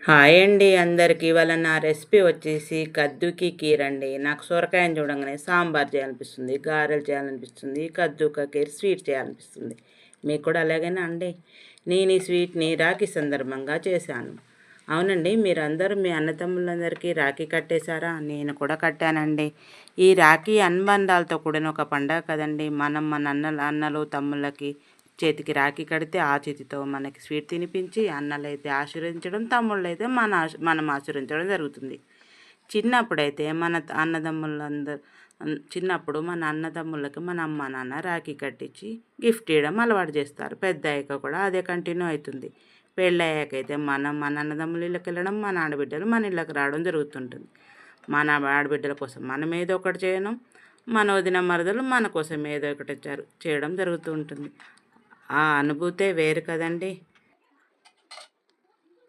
Hi అండి అందరికి. ఇవాళ నా రెసిపీ వచ్చేసి కద్దుకి కీర్ అండి. నాకు సొరకాయని చూడంగానే సాంబార్ చేయాలనిపిస్తుంది, గారెలు చేయాలనిపిస్తుంది, కద్దుక కీర్ స్వీట్ చేయాలనిపిస్తుంది. మీకు కూడా అలాగేనా అండి? నేను ఈ స్వీట్ని రాఖీ సందర్భంగా చేశాను. అవునండి, మీరందరూ మీ అన్నతమ్ములందరికీ రాఖీ కట్టేశారా? నేను కూడా కట్టానండి. ఈ రాఖీ అనుబంధాలతో కూడిన ఒక పండగ కదండి. మనం మన అన్నలు తమ్ముళ్ళకి చేతికి రాఖీ కడితే ఆ చేతితో మనకి స్వీట్ తినిపించి అన్నలైతే ఆశీర్వదించడం, తమ్ముళ్ళైతే మనం ఆశీర్వించడం జరుగుతుంది. చిన్నప్పుడైతే చిన్నప్పుడు మన అన్నదమ్ములకి మన అమ్మ నాన్న రాఖీ కట్టించి గిఫ్ట్ ఇవ్వడం అలవాటు చేస్తారు. పెద్ద అయ్యాక కూడా అదే కంటిన్యూ అవుతుంది. పెళ్ళయ్యాకైతే మన అన్నదమ్ముల ఇళ్ళకి వెళ్ళడం, మన ఆడబిడ్డలు మన ఇళ్ళకి రావడం జరుగుతుంటుంది. మన ఆడబిడ్డల కోసం మనం ఏదో ఒకటి చేయడం, మన వదిన మరదలు మన కోసం ఏదో ఒకటి చేయడం జరుగుతూ ఉంటుంది. ఆ అనుభూతే వేరు కదండి.